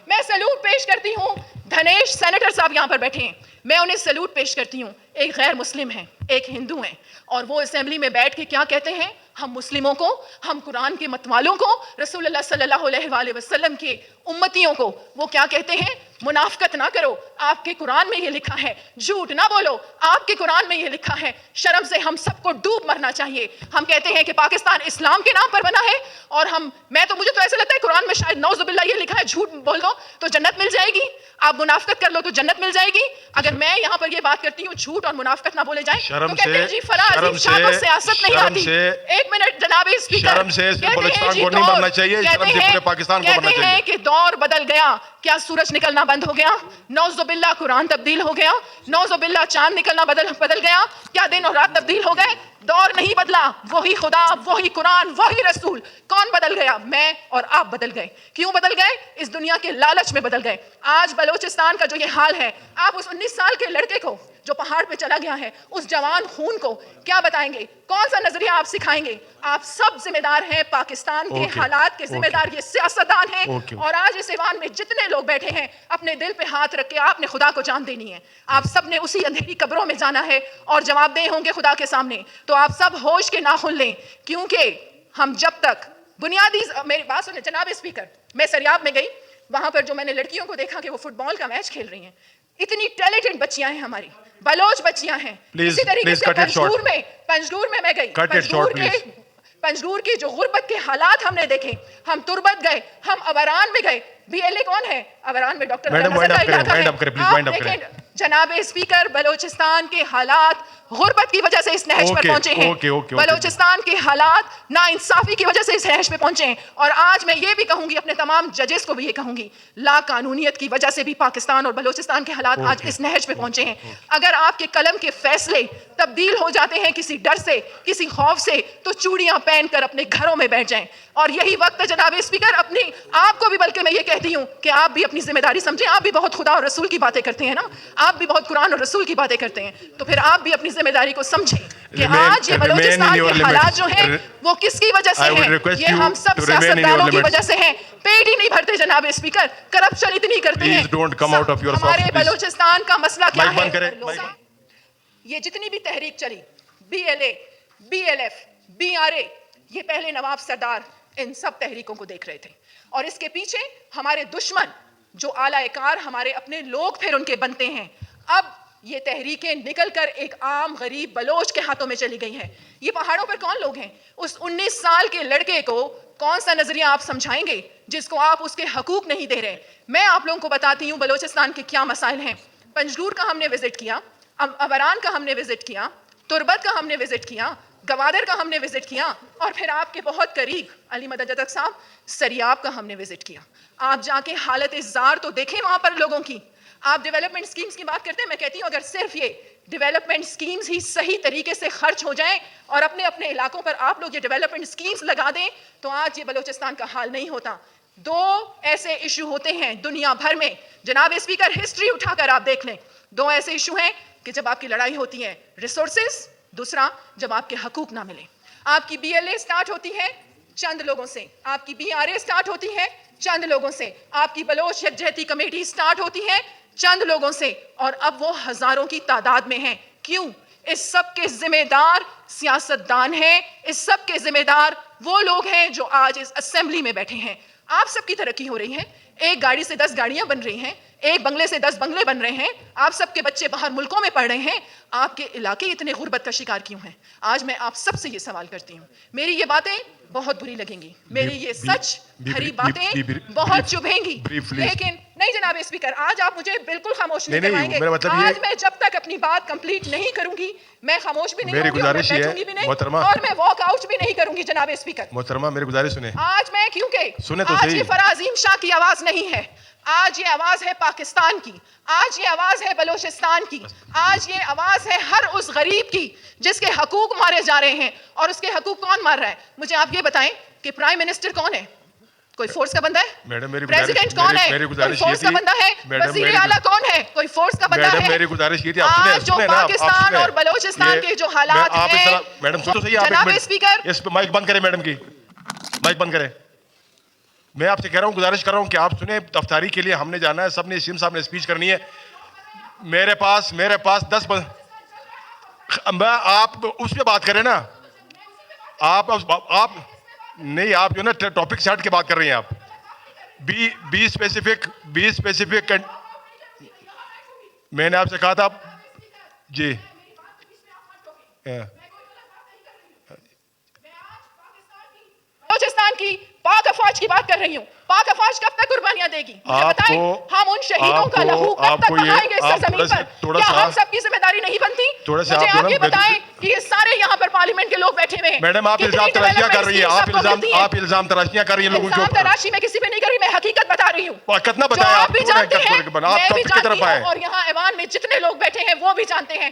میں سلوٹ پیش کرتی ہوں دھنیش سینیٹر صاحب یہاں پر بیٹھے ہیں, میں انہیں سلوٹ پیش کرتی ہوں. ایک غیر مسلم ہیں, ایک ہندو ہیں, اور وہ اسمبلی میں بیٹھ کے کیا کہتے ہیں, ہم مسلموں کو, ہم قرآن کے متوالوں کو, رسول اللہ صلی اللہ علیہ وآلہ وسلم کے امتیوں کو وہ کیا کہتے ہیں, منافقت نہ کرو, آپ کے قرآن میں یہ لکھا ہے, جھوٹ نہ بولو, آپ کے قرآن میں یہ لکھا ہے. شرم سے ہم سب کو ڈوب مرنا چاہیے. ہم کہتے ہیں کہ پاکستان اسلام کے نام پر بنا ہے, اور مجھے تو ایسا لگتا ہے قرآن میں شاید نعوذ باللہ یہ لکھا ہے, جھوٹ بول دو تو جنت مل جائے گی, آپ منافقت کر لو تو جنت مل جائے گی. اگر میں یہاں پر یہ بات کرتی ہوں جھوٹ اور منافقت نہ بولے جائیں تو کہتے ہیں جی فلاں عظیم شاہ کو سیاست نہیں آتی. ایک منٹ جناب اسپیکر, شرم سے بلوچستان کو نہیں مرنا چاہیے, شرم سے پورے پاکستان کو مرنا کہتے چاہیے. ہیں کہ دور بدل گیا, کیا سورج نکلنا بند ہو گیا, نعوذ باللہ قرآن تبدیل ہو گیا, نعوذ باللہ چاند نکلنا بدل گیا, کیا دن اور رات تبدیل ہو گئے؟ دور نہیں بدلا, وہی خدا, وہی قرآن, وہی رسول. کون بدل گیا؟ میں اور آپ بدل گئے. کیوں بدل گئے؟ اس دنیا کے لالچ میں بدل گئے. آج بلوچستان کا جو یہ حال ہے, آپ اس 19 سال کے لڑکے کو جو پہاڑ پہ چلا گیا ہے, اس جوان خون کو کیا بتائیں گے؟ کون سا نظریہ آپ سکھائیں گے؟ آپ سب ذمہ دار ہیں, پاکستان کے حالات کے ذمہ دار یہ سیاستدان ہیں. اور آج اس ایوان میں جتنے لوگ بیٹھے ہیں, اپنے دل پہ ہاتھ رکھ کے آپ نے خدا کو جان دینی ہے. آپ سب نے اسی اندھیری قبروں میں جانا ہے اور جواب دہ ہوں گے خدا کے سامنے. تو آپ سب ہوش کے ناخن لیں, کیونکہ ہم جب تک بنیادی, میری بات سنیں جناب اسپیکر, میں سریاب میں گئی, وہاں پر جو میں نے لڑکیوں کو دیکھا کہ وہ فٹ بال کا میچ کھیل رہی ہیں, اتنی ٹیلنٹڈ بچیاں ہیں ہماری, بلوچ بچیاں ہیں. اسی طریقے سے پنجگور میں میں گئی, پنجگور کی جو غربت کے حالات ہم نے دیکھے, ہم تربت گئے, ہم ابران میں گئے. بی ایل اے کون ہے ابران میں؟ ڈاکٹر. جناب اسپیکر, بلوچستان کے حالات غربت کی وجہ سے اس نہج پر پہنچے ہیں, بلوچستان کے حالات نا انصافی کی وجہ سے اس نہج پہ پہنچے ہیں. اور آج میں یہ بھی کہوں گی, اپنے تمام ججز کو بھی یہ کہوں گی, لا قانونیت کی وجہ سے بھی پاکستان اور بلوچستان کے حالات آج اس نہج پہ پہنچے ہیں. اگر آپ کے قلم کے فیصلے تبدیل ہو جاتے ہیں کسی ڈر سے, کسی خوف سے, تو چوڑیاں پہن کر اپنے گھروں میں بیٹھ جائیں. اور یہی وقت ہے جناب اسپیکر, اپنی آپ کو بھی, بلکہ میں یہ کہتی ہوں کہ آپ بھی اپنی ذمہ داری سمجھیں. آپ بھی بہت خدا اور رسول کی باتیں کرتے ہیں نا, آپ بھی بہت قرآن اور رسول کی باتیں کرتے ہیں, تو پھر آپ بھی اپنی ذمہ داری کو سمجھیں کہ آج یہ بلوچستان کے حالات جو ہیں وہ کس کی وجہ سے ہیں. یہ ہم سب سیاستدانوں کی وجہ سے ہیں. پیٹ ہی نہیں بھرتے جناب اسپیکر, کرپشن اتنی کرتے ہیں. ہمارے بلوچستان کا مسئلہ کیا ہے؟ یہ جتنی بھی تحریک چلی, B L A, B L F, B R A, یہ پہلے نواب سردار ان سب تحریکوں کو دیکھ رہے تھے, اور اس کے پیچھے ہمارے دشمن جو اعلی کار ہمارے اپنے لوگ پھر ان کے بنتے ہیں. اب یہ تحریکیں نکل کر ایک عام غریب بلوچ کے ہاتھوں میں چلی گئی ہیں. یہ پہاڑوں پر کون لوگ ہیں؟ اس 19 سال کے لڑکے کو کون سا نظریہ آپ سمجھائیں گے جس کو آپ اس کے حقوق نہیں دے رہے؟ میں آپ لوگوں کو بتاتی ہوں بلوچستان کے کیا مسائل ہیں. پنجگور کا ہم نے وزٹ کیا, ابران کا ہم نے وزٹ کیا, تربت کا ہم نے وزٹ کیا, گوادر کا ہم نے وزٹ کیا, اور پھر آپ کے بہت قریب علی مدد جدک صاحب سریاب کا ہم نے وزٹ کیا. آپ جا کے حالت زار تو دیکھیں وہاں پر لوگوں کی. آپ ڈیولپمنٹ سکیمز کی بات کرتے ہیں, میں کہتی ہوں اگر صرف یہ ڈیولپمنٹ سکیمز ہی صحیح طریقے سے خرچ ہو جائیں اور اپنے اپنے علاقوں پر آپ لوگ یہ ڈیولپمنٹ سکیمز لگا دیں تو آج یہ بلوچستان کا حال نہیں ہوتا. 2 ایسے ایشو ہوتے ہیں دنیا بھر میں, جناب اسپیکر ہسٹری اٹھا کر آپ دیکھ لیں, 2 ایسے ایشو ہیں کہ جب آپ کی لڑائی ہوتی ہے ریسورسز, دوسرا جب آپ کے حقوق نہ ملیں. آپ کی بی ایل اے سٹارٹ ہوتی ہے چند لوگوں سے, آپ کی بی آر اے سٹارٹ ہوتی ہے چند لوگوں سے, آپ کی بلوچ یکجہتی کمیٹی سٹارٹ ہوتی ہے چند لوگوں سے, اور اب وہ ہزاروں کی تعداد میں ہیں. کیوں؟ اس سب کے ذمہ دار سیاستدان ہیں, اس سب کے ذمہ دار وہ لوگ ہیں جو آج اس اسمبلی میں بیٹھے ہیں. آپ سب کی ترقی ہو رہی ہے, ایک گاڑی سے 10 گاڑیاں بن رہی ہیں, ایک بنگلے سے 10 بنگلے بن رہے ہیں, آپ سب کے بچے باہر ملکوں میں پڑھ رہے ہیں. آپ کے علاقے اتنے غربت کا شکار کیوں ہیں؟ آج میں آپ سب سے یہ سوال کرتی ہوں. میری یہ باتیں بہت بری لگیں گی, میری یہ سچ بھری باتیں بہت چبھیں گی, لیکن نہیں جناب اسپیکر, آج آپ مجھے بالکل خاموش نہیں کروائیں گے. آج میں جب تک اپنی بات کمپلیٹ نہیں کروں گی میں خاموش بھی نہیں ہوں گی, اور میں بیٹھوں گی بھی نہیں, اور میں واک آؤٹ بھی نہیں کروں گی. جناب اسپیکر محترمہ میری گزارش سنیں. آج میں, کیونکہ آج یہ فرازین شاہ کی آواز نہیں ہے, آج یہ آواز ہے پاکستان کی, آج یہ آواز ہے بلوچستان کی, آج یہ آواز ہے ہر اس غریب کی جس کے حقوق مارے جا رہے ہیں. اور اس کے حقوق کون مار رہا ہے؟ مجھے آپ یہ بتائیں کہ پرائم منسٹر کون ہے؟ کوئی فورس کا بندہ ہے؟ پریزیڈنٹ کون ہے؟ کوئی فورس کا بندہ ہے؟ وزیر اعلیٰ کون ہے؟ کوئی فورس کا بندہ ہے؟ میری گزارش یہ تھی, آج جو پاکستان اور بلوچستان کے جو حالات ہیں, میڈم سنو صحیح, جناب اسپیکر اس پہ مائک بند کریں, میڈم کی مائک بند کریں. میں آپ سے کہہ رہا ہوں, گزارش کر رہا ہوں کہ آپ سنیں, افطاری کے لیے ہم نے جانا ہے, سب نے, اسیم صاحب نے اسپیچ کرنی ہے. میرے پاس 10 آپ اس پہ بات کریں نا, آپ نہیں, آپ جو نا ٹاپک سے ہٹ کے بات کر رہی ہیں. آپ بی اسپیسیفک میں نے آپ سے کہا تھا جی. بلوچستان کی پاک افواج کی بات کر رہی ہوں. پاک افواج کب تک قربانیاں دے گی مجھے بتائیں. ہم ان شہیدوں کا لہو کب تک بہائیں گے اس سرزمین پر؟ کیا ہم سب کی ذمہ داری نہیں بنتی؟ مجھے آپ یہ بتائیں کہ یہ سارے یہاں پر پارلیمنٹ کے لوگ بیٹھے ہوئے ہیں. میڈم آپ الزام تراشیاں کر رہی ہیں, آپ الزام تراشیاں کر رہی ہیں لوگوں کے الزام اوپر. تراشی میں کسی پہ نہیں کر رہی, میں حقیقت بتا رہی ہوں. کتنا جو بتایا آپ بھی جانتے ہیں, آپ میں بھی ٹاپک کی طرف جانتی آئے. ہوں, اور یہاں ایوان میں جتنے لوگ بیٹھے ہیں وہ بھی جانتے ہیں